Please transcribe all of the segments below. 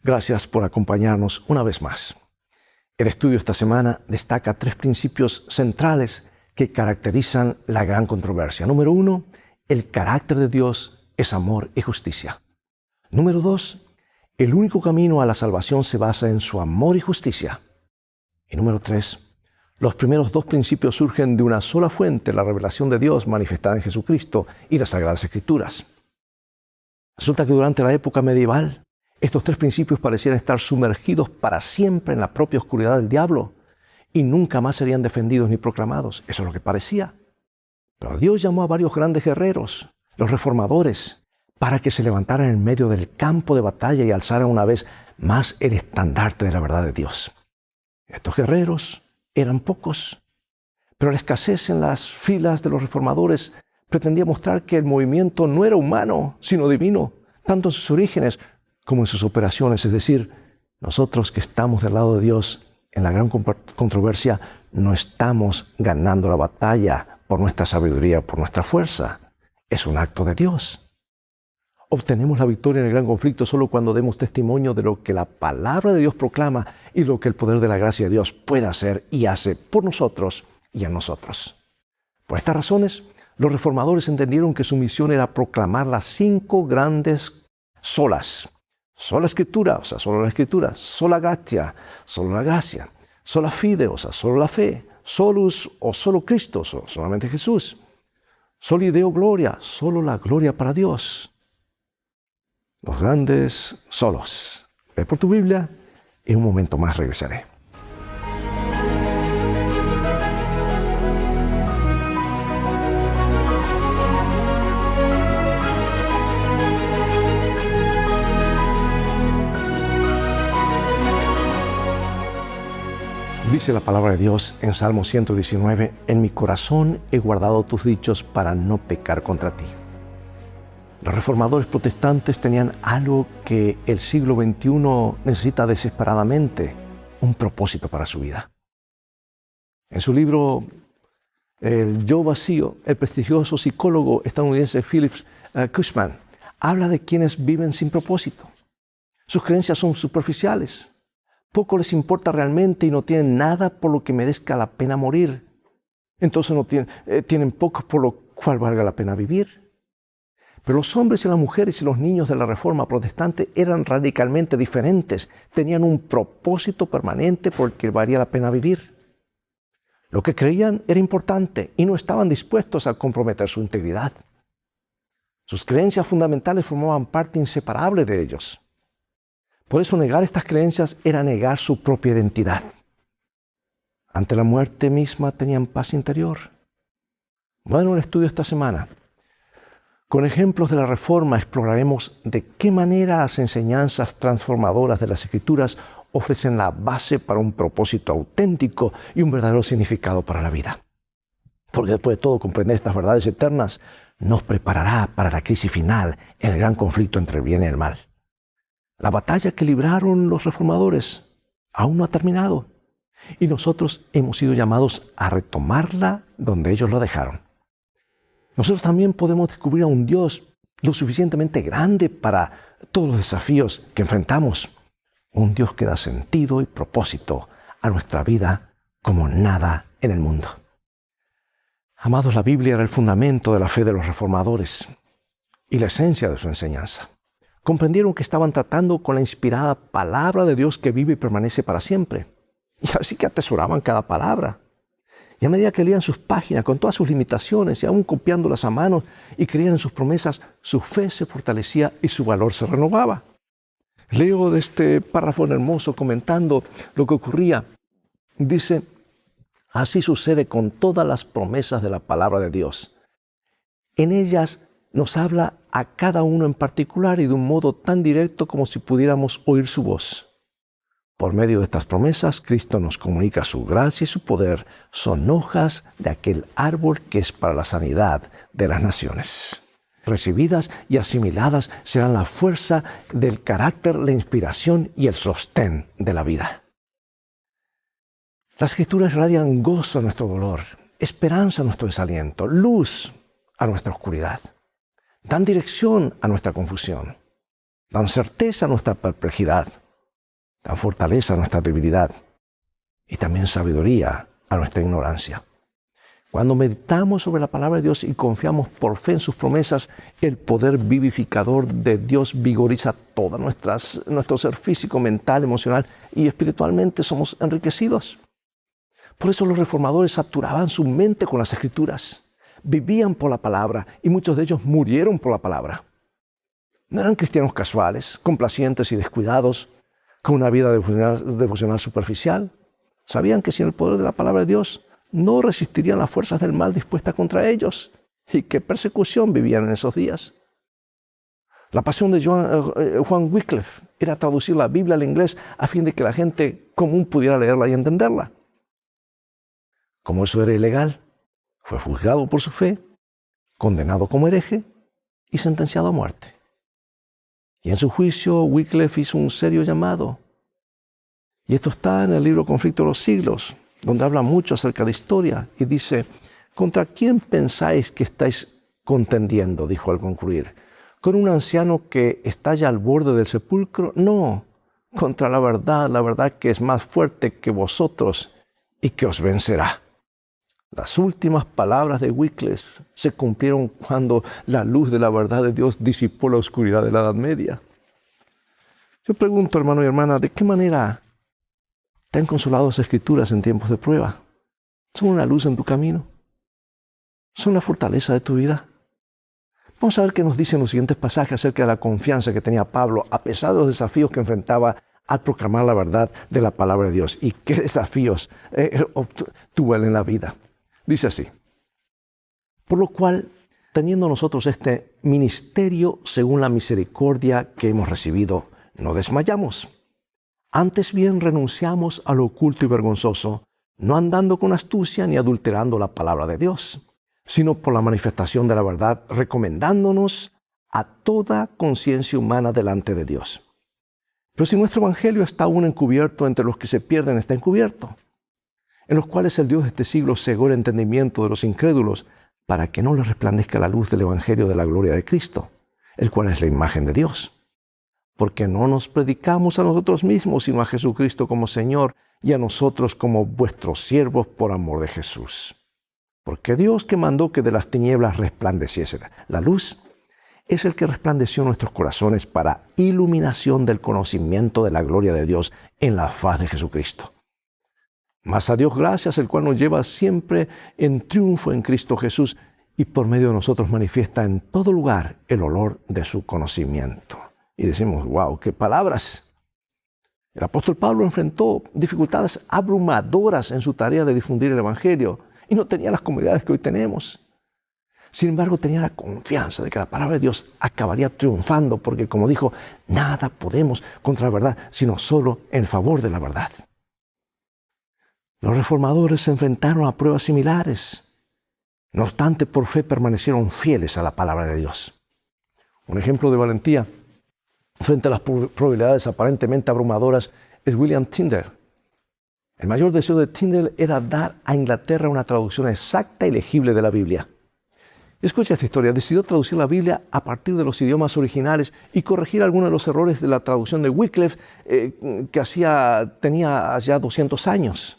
Gracias por acompañarnos una vez más. El estudio esta semana destaca 3 principios centrales que caracterizan la gran controversia. Número 1, el carácter de Dios es amor y justicia. Número 2, el único camino a la salvación se basa en su amor y justicia. Y número 3, los primeros 2 principios surgen de una sola fuente, la revelación de Dios manifestada en Jesucristo y las Sagradas Escrituras. Resulta que durante la época medieval, estos 3 principios parecían estar sumergidos para siempre en la propia oscuridad del diablo y nunca más serían defendidos ni proclamados. Eso es lo que parecía. Pero Dios llamó a varios grandes guerreros, los reformadores, para que se levantaran en medio del campo de batalla y alzaran una vez más el estandarte de la verdad de Dios. Estos guerreros eran pocos, pero la escasez en las filas de los reformadores pretendía mostrar que el movimiento no era humano, sino divino, tanto en sus orígenes como en sus operaciones. Es decir, nosotros que estamos del lado de Dios en la gran controversia, no estamos ganando la batalla por nuestra sabiduría, por nuestra fuerza. Es un acto de Dios. Obtenemos la victoria en el gran conflicto solo cuando demos testimonio de lo que la palabra de Dios proclama y lo que el poder de la gracia de Dios puede hacer y hace por nosotros y en nosotros. Por estas razones, los reformadores entendieron que su misión era proclamar las 5 grandes solas. Sola Escritura, o sea, solo la Escritura. Sola Gratia, solo la gracia. Sola Fide, o sea, solo la fe. Solus, o solo Cristo, o solamente Jesús. Soli Deo Gloria, solo la gloria para Dios. Los grandes solos. Ve por tu Biblia y en un momento más regresaré. Dice la palabra de Dios en Salmo 119, en mi corazón he guardado tus dichos para no pecar contra ti. Los reformadores protestantes tenían algo que el siglo XXI necesita desesperadamente, un propósito para su vida. En su libro El yo vacío, el prestigioso psicólogo estadounidense Philip Cushman habla de quienes viven sin propósito. Sus creencias son superficiales. Poco les importa realmente y no tienen nada por lo que merezca la pena morir. Entonces tienen poco por lo cual valga la pena vivir. Pero los hombres y las mujeres y los niños de la Reforma protestante eran radicalmente diferentes. Tenían un propósito permanente por el que valía la pena vivir. Lo que creían era importante y no estaban dispuestos a comprometer su integridad. Sus creencias fundamentales formaban parte inseparable de ellos. Por eso negar estas creencias era negar su propia identidad. Ante la muerte misma tenían paz interior. Bueno, el estudio esta semana, con ejemplos de la Reforma, exploraremos de qué manera las enseñanzas transformadoras de las Escrituras ofrecen la base para un propósito auténtico y un verdadero significado para la vida. Porque después de todo, comprender estas verdades eternas nos preparará para la crisis final en el gran conflicto entre el bien y el mal. La batalla que libraron los reformadores aún no ha terminado y nosotros hemos sido llamados a retomarla donde ellos lo dejaron. Nosotros también podemos descubrir a un Dios lo suficientemente grande para todos los desafíos que enfrentamos. Un Dios que da sentido y propósito a nuestra vida como nada en el mundo. Amados, la Biblia era el fundamento de la fe de los reformadores y la esencia de su enseñanza. Comprendieron que estaban tratando con la inspirada palabra de Dios que vive y permanece para siempre. Y así que atesoraban cada palabra. Y a medida que leían sus páginas con todas sus limitaciones y aún copiándolas a mano y creían en sus promesas, su fe se fortalecía y su valor se renovaba. Leo de este párrafo hermoso comentando lo que ocurría. Dice, así sucede con todas las promesas de la palabra de Dios. En ellas nos habla a cada uno en particular y de un modo tan directo como si pudiéramos oír su voz. Por medio de estas promesas, Cristo nos comunica su gracia y su poder. Son hojas de aquel árbol que es para la sanidad de las naciones. Recibidas y asimiladas serán la fuerza del carácter, la inspiración y el sostén de la vida. Las Escrituras irradian gozo a nuestro dolor, esperanza a nuestro desaliento, luz a nuestra oscuridad. Dan dirección a nuestra confusión, dan certeza a nuestra perplejidad, dan fortaleza a nuestra debilidad y también sabiduría a nuestra ignorancia. Cuando meditamos sobre la palabra de Dios y confiamos por fe en sus promesas, el poder vivificador de Dios vigoriza todo nuestro ser físico, mental, emocional y espiritualmente somos enriquecidos. Por eso los reformadores saturaban su mente con las Escrituras. Vivían por la palabra y muchos de ellos murieron por la palabra. No eran cristianos casuales, complacientes y descuidados, con una vida devocional superficial. Sabían que sin el poder de la palabra de Dios no resistirían las fuerzas del mal dispuestas contra ellos. Y qué persecución vivían en esos días. La pasión de Juan Wycliffe era traducir la Biblia al inglés a fin de que la gente común pudiera leerla y entenderla. Como eso era ilegal, fue juzgado por su fe, condenado como hereje y sentenciado a muerte. Y en su juicio, Wycliffe hizo un serio llamado. Y esto está en el libro Conflicto de los Siglos, donde habla mucho acerca de historia y dice: ¿contra quién pensáis que estáis contendiendo?, dijo al concluir. ¿Con un anciano que está ya al borde del sepulcro? No, contra la verdad que es más fuerte que vosotros y que os vencerá. Las últimas palabras de Wycliffe se cumplieron cuando la luz de la verdad de Dios disipó la oscuridad de la Edad Media. Yo pregunto, hermano y hermana, ¿de qué manera te han consolado las Escrituras en tiempos de prueba? ¿Son una luz en tu camino? ¿Son la fortaleza de tu vida? Vamos a ver qué nos dicen los siguientes pasajes acerca de la confianza que tenía Pablo a pesar de los desafíos que enfrentaba al proclamar la verdad de la palabra de Dios. ¿Y qué desafíos tuvo él en la vida? Dice así: por lo cual, teniendo nosotros este ministerio según la misericordia que hemos recibido, no desmayamos. Antes bien renunciamos a lo oculto y vergonzoso, no andando con astucia ni adulterando la palabra de Dios, sino por la manifestación de la verdad, recomendándonos a toda conciencia humana delante de Dios. Pero si nuestro evangelio está aún encubierto, entre los que se pierden está encubierto, en los cuales el Dios de este siglo cegó el entendimiento de los incrédulos, para que no les resplandezca la luz del evangelio de la gloria de Cristo, el cual es la imagen de Dios. Porque no nos predicamos a nosotros mismos, sino a Jesucristo como Señor, y a nosotros como vuestros siervos por amor de Jesús. Porque Dios, que mandó que de las tinieblas resplandeciese la luz, es el que resplandeció nuestros corazones para iluminación del conocimiento de la gloria de Dios en la faz de Jesucristo. Mas a Dios gracias, el cual nos lleva siempre en triunfo en Cristo Jesús, y por medio de nosotros manifiesta en todo lugar el olor de su conocimiento. Y decimos, wow, qué palabras. El apóstol Pablo enfrentó dificultades abrumadoras en su tarea de difundir el evangelio y no tenía las comodidades que hoy tenemos. Sin embargo, tenía la confianza de que la palabra de Dios acabaría triunfando, porque, como dijo, nada podemos contra la verdad, sino solo en favor de la verdad. Los reformadores se enfrentaron a pruebas similares. No obstante, por fe permanecieron fieles a la palabra de Dios. Un ejemplo de valentía frente a las probabilidades aparentemente abrumadoras es William Tyndale. El mayor deseo de Tyndale era dar a Inglaterra una traducción exacta y legible de la Biblia. Escucha esta historia. Decidió traducir la Biblia a partir de los idiomas originales y corregir algunos de los errores de la traducción de Wycliffe que tenía ya 200 años.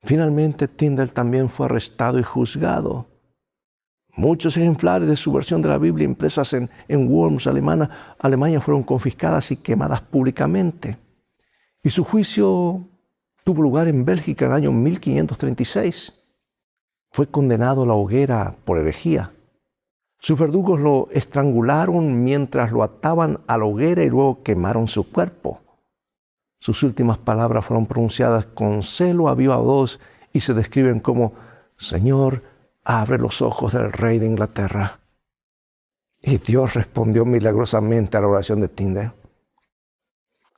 Finalmente, Tyndale también fue arrestado y juzgado. Muchos ejemplares de su versión de la Biblia impresas en Worms, Alemania, fueron confiscadas y quemadas públicamente. Y su juicio tuvo lugar en Bélgica en el año 1536. Fue condenado a la hoguera por herejía. Sus verdugos lo estrangularon mientras lo ataban a la hoguera y luego quemaron su cuerpo. Sus últimas palabras fueron pronunciadas con celo a viva voz y se describen como: Señor, abre los ojos del rey de Inglaterra. Y Dios respondió milagrosamente a la oración de Tyndale.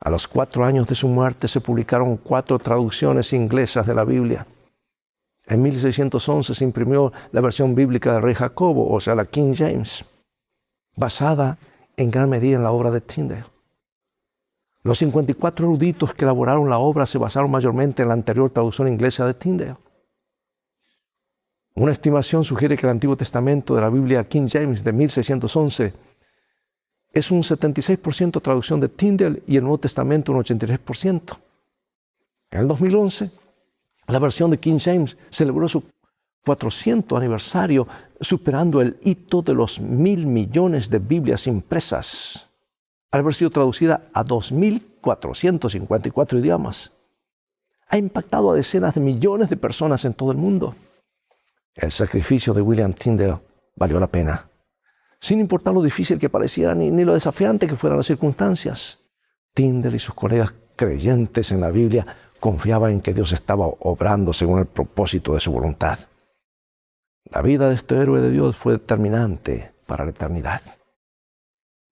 A los 4 años de su muerte se publicaron 4 traducciones inglesas de la Biblia. En 1611 se imprimió la versión bíblica del rey Jacobo, o sea, la King James, basada en gran medida en la obra de Tyndale. Los 54 eruditos que elaboraron la obra se basaron mayormente en la anterior traducción inglesa de Tyndale. Una estimación sugiere que el Antiguo Testamento de la Biblia King James de 1611 es un 76% traducción de Tyndale y el Nuevo Testamento un 83%. En el 2011, la versión de King James celebró su 400 aniversario, superando el hito de los 1.000 millones de Biblias impresas, al haber sido traducida a 2.454 idiomas. Ha impactado a decenas de millones de personas en todo el mundo. El sacrificio de William Tyndale valió la pena, sin importar lo difícil que pareciera ni lo desafiante que fueran las circunstancias. Tyndale y sus colegas creyentes en la Biblia confiaban en que Dios estaba obrando según el propósito de su voluntad. La vida de este héroe de Dios fue determinante para la eternidad.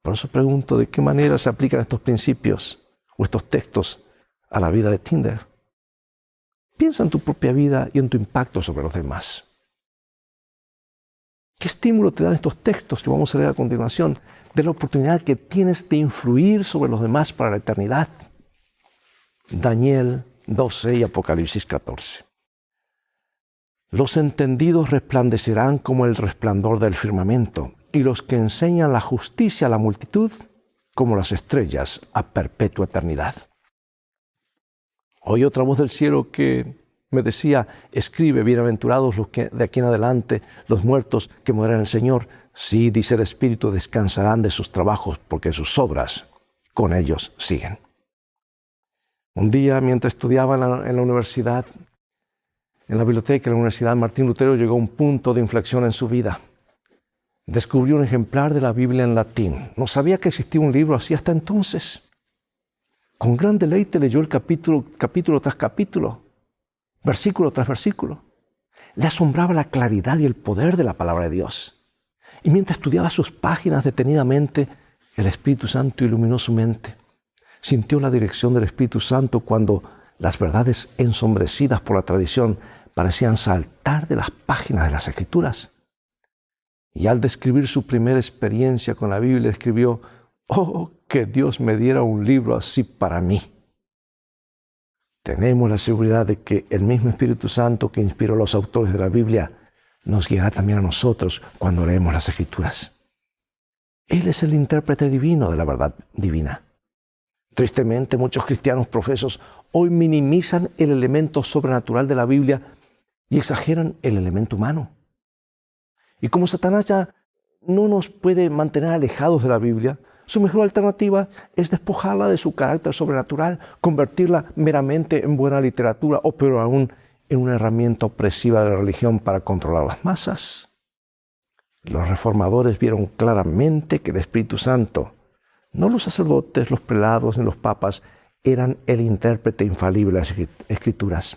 Por eso pregunto, ¿de qué manera se aplican estos principios o estos textos a la vida de Tyndale? Piensa en tu propia vida y en tu impacto sobre los demás. ¿Qué estímulo te dan estos textos que vamos a leer a continuación de la oportunidad que tienes de influir sobre los demás para la eternidad? Daniel 12 y Apocalipsis 14. Los entendidos resplandecerán como el resplandor del firmamento, y los que enseñan la justicia a la multitud como las estrellas a perpetua eternidad. Oí otra voz del cielo que me decía: escribe, bienaventurados los que de aquí en adelante, los muertos que mueran en el Señor. Sí, dice el Espíritu, descansarán de sus trabajos, porque sus obras con ellos siguen. Un día, mientras estudiaba en la universidad, en la biblioteca de la Universidad, Martín Lutero llegó a un punto de inflexión en su vida. Descubrió un ejemplar de la Biblia en latín. No sabía que existía un libro así hasta entonces. Con gran deleite leyó el capítulo tras capítulo, versículo tras versículo. Le asombraba la claridad y el poder de la palabra de Dios. Y mientras estudiaba sus páginas detenidamente, el Espíritu Santo iluminó su mente. Sintió la dirección del Espíritu Santo cuando las verdades ensombrecidas por la tradición parecían saltar de las páginas de las Escrituras. Y al describir su primera experiencia con la Biblia, escribió: «Oh, que Dios me diera un libro así para mí». Tenemos la seguridad de que el mismo Espíritu Santo que inspiró a los autores de la Biblia nos guiará también a nosotros cuando leemos las Escrituras. Él es el intérprete divino de la verdad divina. Tristemente, muchos cristianos profesos hoy minimizan el elemento sobrenatural de la Biblia y exageran el elemento humano. Y como Satanás ya no nos puede mantener alejados de la Biblia, su mejor alternativa es despojarla de su carácter sobrenatural, convertirla meramente en buena literatura o peor aún, en una herramienta opresiva de la religión para controlar las masas. Los reformadores vieron claramente que el Espíritu Santo, no los sacerdotes, los prelados ni los papas, eran el intérprete infalible de las Escrituras.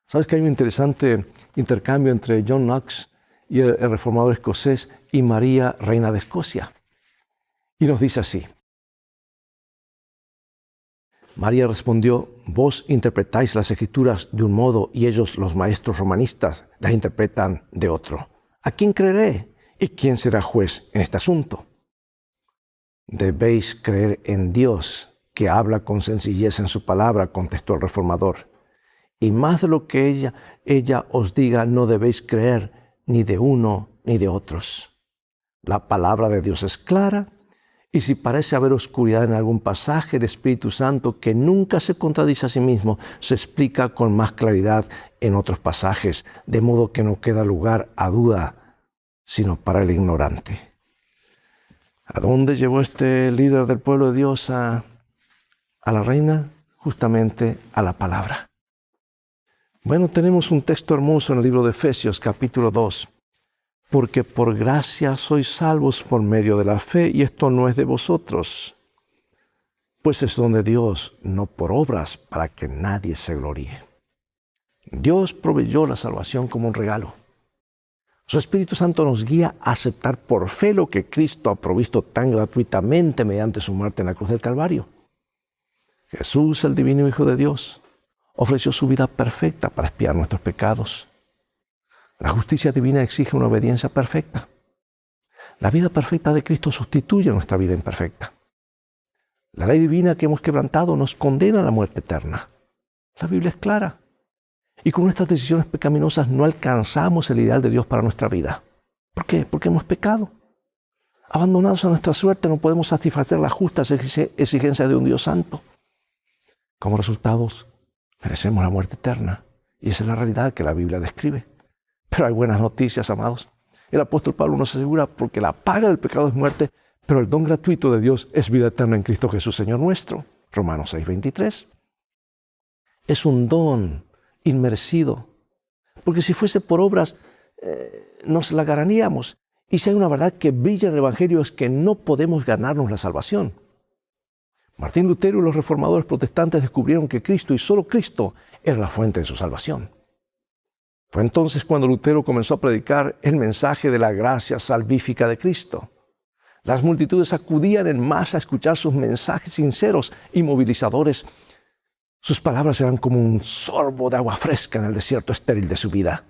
¿Sabes que hay un interesante intercambio entre John Knox y el reformador escocés y María, reina de Escocia? Y nos dice así: María respondió: vos interpretáis las Escrituras de un modo y ellos, los maestros romanistas, las interpretan de otro. ¿A quién creeré? ¿Y quién será juez en este asunto? Debéis creer en Dios, que habla con sencillez en su palabra, contestó el reformador. Y más de lo que ella os diga, no debéis creer ni de uno ni de otros. La palabra de Dios es clara, y si parece haber oscuridad en algún pasaje, el Espíritu Santo, que nunca se contradice a sí mismo, se explica con más claridad en otros pasajes, de modo que no queda lugar a duda, sino para el ignorante. ¿A dónde llevó este líder del pueblo de Dios a la reina? Justamente a la palabra. Bueno, tenemos un texto hermoso en el libro de Efesios, capítulo 2. Porque por gracia sois salvos por medio de la fe, y esto no es de vosotros, pues es don de Dios, no por obras, para que nadie se gloríe. Dios proveyó la salvación como un regalo. Su Espíritu Santo nos guía a aceptar por fe lo que Cristo ha provisto tan gratuitamente mediante su muerte en la cruz del Calvario. Jesús, el divino Hijo de Dios, ofreció su vida perfecta para expiar nuestros pecados. La justicia divina exige una obediencia perfecta. La vida perfecta de Cristo sustituye nuestra vida imperfecta. La ley divina que hemos quebrantado nos condena a la muerte eterna. La Biblia es clara. Y con nuestras decisiones pecaminosas no alcanzamos el ideal de Dios para nuestra vida. ¿Por qué? Porque hemos pecado. Abandonados a nuestra suerte, no podemos satisfacer las justas exigencias de un Dios santo. Como resultados, merecemos la muerte eterna. Y esa es la realidad que la Biblia describe. Pero hay buenas noticias, amados. El apóstol Pablo nos asegura, porque la paga del pecado es muerte, pero el don gratuito de Dios es vida eterna en Cristo Jesús, Señor nuestro. Romanos 6:23. Es un don inmerecido. Porque si fuese por obras, nos la ganaríamos. Y si hay una verdad que brilla en el Evangelio es que no podemos ganarnos la salvación. Martín Lutero y los reformadores protestantes descubrieron que Cristo y solo Cristo era la fuente de su salvación. Fue entonces cuando Lutero comenzó a predicar el mensaje de la gracia salvífica de Cristo. Las multitudes acudían en masa a escuchar sus mensajes sinceros y movilizadores. Sus palabras eran como un sorbo de agua fresca en el desierto estéril de su vida.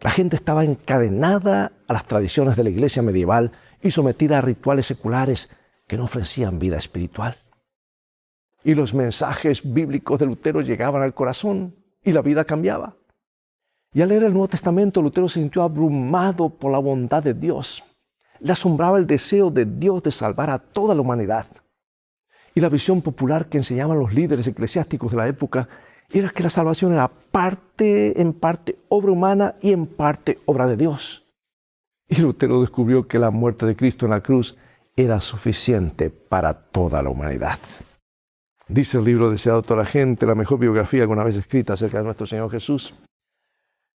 La gente estaba encadenada a las tradiciones de la iglesia medieval y sometida a rituales seculares que no ofrecían vida espiritual. Y los mensajes bíblicos de Lutero llegaban al corazón y la vida cambiaba. Y al leer el Nuevo Testamento, Lutero se sintió abrumado por la bondad de Dios. Le asombraba el deseo de Dios de salvar a toda la humanidad. Y la visión popular que enseñaban los líderes eclesiásticos de la época era que la salvación era en parte obra humana y en parte obra de Dios. Y Lutero descubrió que la muerte de Cristo en la cruz era suficiente para toda la humanidad. Dice el libro deseado de toda la gente, la mejor biografía alguna vez escrita acerca de nuestro Señor Jesús.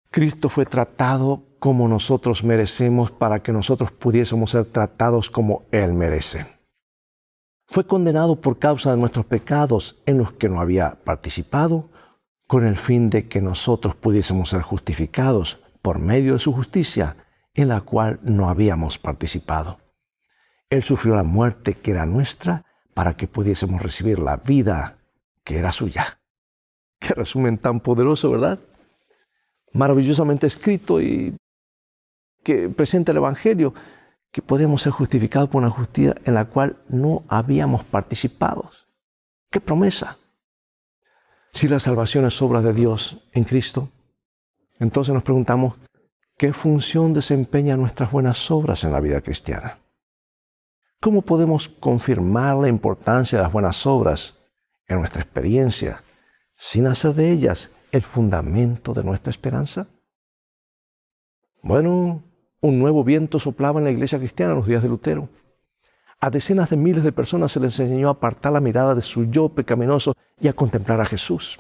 Cristo fue tratado como nosotros merecemos para que nosotros pudiésemos ser tratados como Él merece. Fue condenado por causa de nuestros pecados en los que no había participado, con el fin de que nosotros pudiésemos ser justificados por medio de su justicia, en la cual no habíamos participado. Él sufrió la muerte que era nuestra para que pudiésemos recibir la vida que era suya. Qué resumen tan poderoso, ¿verdad? Maravillosamente escrito y que presenta el Evangelio, que podemos ser justificados por una justicia en la cual no habíamos participado. ¡Qué promesa! Si la salvación es obra de Dios en Cristo, entonces nos preguntamos, ¿qué función desempeñan nuestras buenas obras en la vida cristiana? ¿Cómo podemos confirmar la importancia de las buenas obras en nuestra experiencia sin hacer de ellas el fundamento de nuestra esperanza? Bueno, un nuevo viento soplaba en la iglesia cristiana en los días de Lutero. A decenas de miles de personas se les enseñó a apartar la mirada de su yo pecaminoso y a contemplar a Jesús.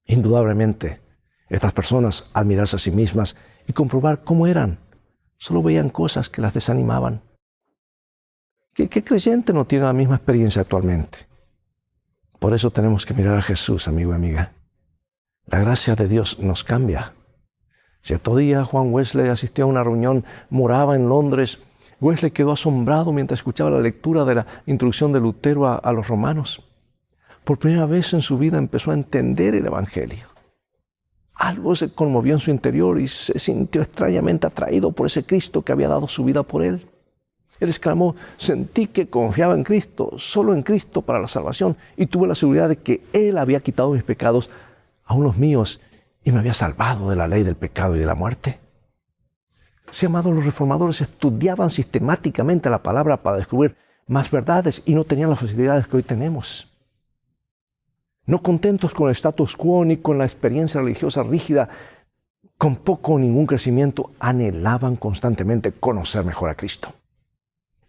Indudablemente, estas personas, al mirarse a sí mismas y comprobar cómo eran, solo veían cosas que las desanimaban. ¿Qué creyente no tiene la misma experiencia actualmente? Por eso tenemos que mirar a Jesús, amigo y amiga. La gracia de Dios nos cambia. Cierto día, Juan Wesley asistió a una reunión, moraba en Londres. Wesley quedó asombrado mientras escuchaba la lectura de la introducción de Lutero a los romanos. Por primera vez en su vida empezó a entender el Evangelio. Algo se conmovió en su interior y se sintió extrañamente atraído por ese Cristo que había dado su vida por él. Él exclamó, sentí que confiaba en Cristo, solo en Cristo para la salvación, y tuve la seguridad de que Él había quitado mis pecados, aun los míos, y me había salvado de la ley del pecado y de la muerte. Sí, amados, los reformadores estudiaban sistemáticamente la palabra para descubrir más verdades y no tenían las facilidades que hoy tenemos. No contentos con el status quo ni con la experiencia religiosa rígida, con poco o ningún crecimiento, anhelaban constantemente conocer mejor a Cristo.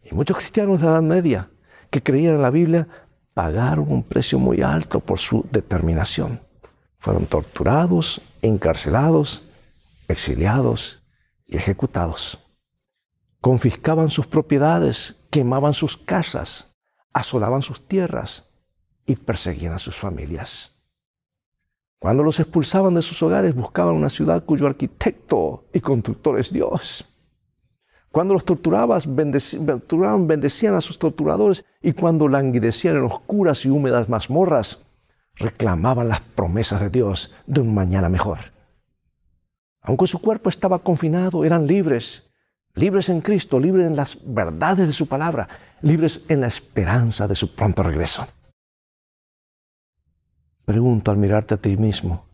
Y muchos cristianos de la Edad Media que creían en la Biblia pagaron un precio muy alto por su determinación. Fueron torturados, encarcelados, exiliados y ejecutados. Confiscaban sus propiedades, quemaban sus casas, asolaban sus tierras y perseguían a sus familias. Cuando los expulsaban de sus hogares, buscaban una ciudad cuyo arquitecto y constructor es Dios. Cuando los torturaban, bendecían a sus torturadores, y cuando languidecían en oscuras y húmedas mazmorras, reclamaban las promesas de Dios de un mañana mejor. Aunque su cuerpo estaba confinado, eran libres, libres en Cristo, libres en las verdades de su palabra, libres en la esperanza de su pronto regreso. Pregunto al mirarte a ti mismo,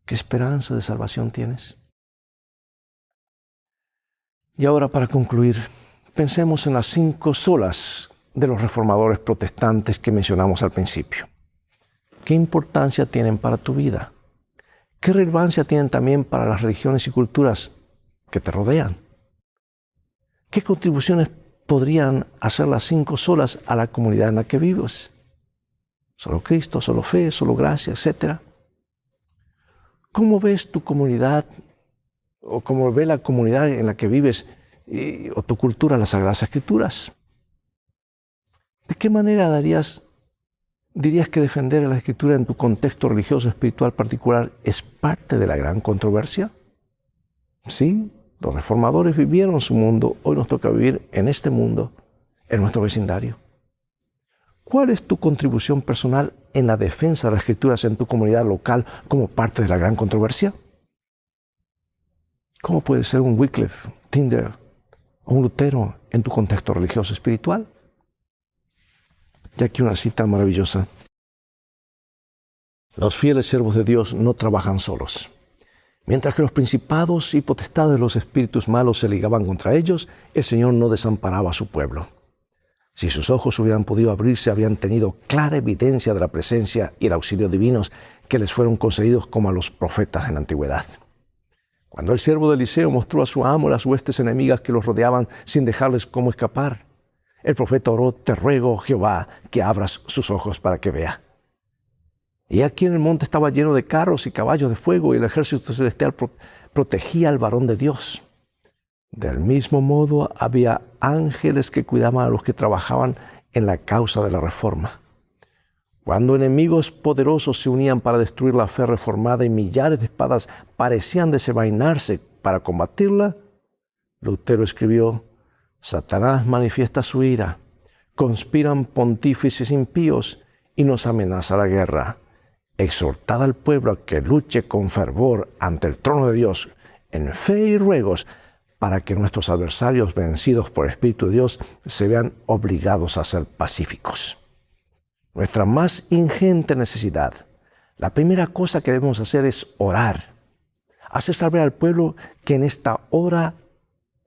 ¿qué esperanza de salvación tienes? Y ahora, para concluir, pensemos en las 5 solas de los reformadores protestantes que mencionamos al principio. ¿Qué importancia tienen para tu vida? ¿Qué relevancia tienen también para las religiones y culturas que te rodean? ¿Qué contribuciones podrían hacer las 5 solas a la comunidad en la que vives? Solo Cristo, solo fe, solo gracia, etc. ¿Cómo ves tu comunidad o cómo ve la comunidad en la que vives o tu cultura las Sagradas Escrituras? ¿De qué manera dirías que defender la Escritura en tu contexto religioso espiritual particular es parte de la gran controversia? Sí, los reformadores vivieron su mundo, hoy nos toca vivir en este mundo, en nuestro vecindario. ¿Cuál es tu contribución personal en la defensa de las Escrituras en tu comunidad local como parte de la gran controversia? ¿Cómo puede ser un Wycliffe, Tyndale o un Lutero en tu contexto religioso espiritual? Y aquí una cita maravillosa. Los fieles siervos de Dios no trabajan solos. Mientras que los principados y potestades de los espíritus malos se ligaban contra ellos, el Señor no desamparaba a su pueblo. Si sus ojos hubieran podido abrirse, habrían tenido clara evidencia de la presencia y el auxilio divinos que les fueron concedidos como a los profetas en la antigüedad. Cuando el siervo de Eliseo mostró a su amo las huestes enemigas que los rodeaban sin dejarles cómo escapar, el profeta oró: te ruego, Jehová, que abras sus ojos para que vea. Y aquí en el monte estaba lleno de carros y caballos de fuego, y el ejército celestial protegía al varón de Dios. Del mismo modo, había ángeles que cuidaban a los que trabajaban en la causa de la reforma. Cuando enemigos poderosos se unían para destruir la fe reformada y millares de espadas parecían desenvainarse para combatirla, Lutero escribió: Satanás manifiesta su ira, conspiran pontífices impíos y nos amenaza la guerra. Exhortad al pueblo a que luche con fervor ante el trono de Dios en fe y ruegos, para que nuestros adversarios, vencidos por el Espíritu de Dios, se vean obligados a ser pacíficos. Nuestra más ingente necesidad, la primera cosa que debemos hacer es orar. Hacer saber al pueblo que en esta hora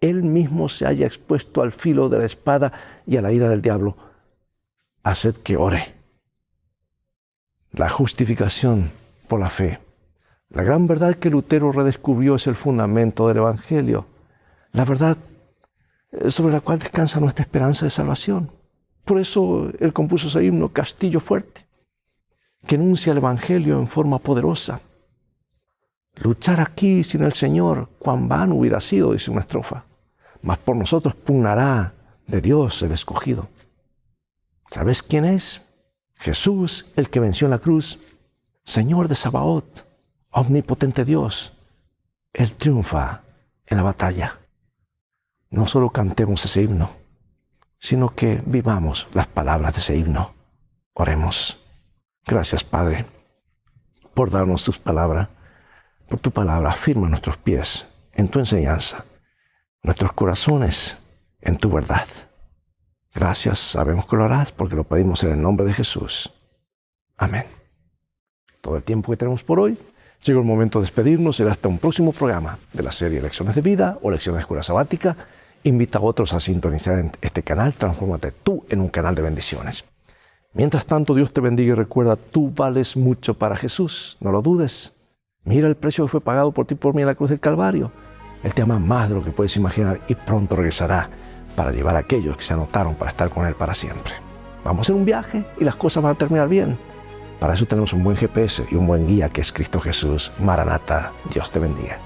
él mismo se haya expuesto al filo de la espada y a la ira del diablo. Haced que ore. La justificación por la fe. La gran verdad que Lutero redescubrió es el fundamento del Evangelio. La verdad sobre la cual descansa nuestra esperanza de salvación. Por eso él compuso ese himno, Castillo Fuerte, que enuncia el Evangelio en forma poderosa. Luchar aquí sin el Señor, cuán vano hubiera sido, dice una estrofa. Mas por nosotros pugnará de Dios el escogido. ¿Sabes quién es? Jesús, el que venció en la cruz, Señor de Sabaoth, omnipotente Dios. Él triunfa en la batalla. No solo cantemos ese himno, sino que vivamos las palabras de ese himno. Oremos. Gracias, Padre, por darnos tus palabras. Por tu palabra, firma nuestros pies en tu enseñanza, nuestros corazones en tu verdad. Gracias, sabemos que lo harás porque lo pedimos en el nombre de Jesús. Amén. Todo el tiempo que tenemos por hoy, llegó el momento de despedirnos. Será hasta un próximo programa de la serie Lecciones de Vida o Lecciones de Escuela Sabática. Invita a otros a sintonizar en este canal. Transfórmate tú en un canal de bendiciones. Mientras tanto, Dios te bendiga y recuerda, tú vales mucho para Jesús. No lo dudes. Mira el precio que fue pagado por ti y por mí en la cruz del Calvario. Él te ama más de lo que puedes imaginar y pronto regresará para llevar a aquellos que se anotaron para estar con Él para siempre. Vamos a hacer un viaje y las cosas van a terminar bien. Para eso tenemos un buen GPS y un buen guía que es Cristo Jesús. Maranata, Dios te bendiga.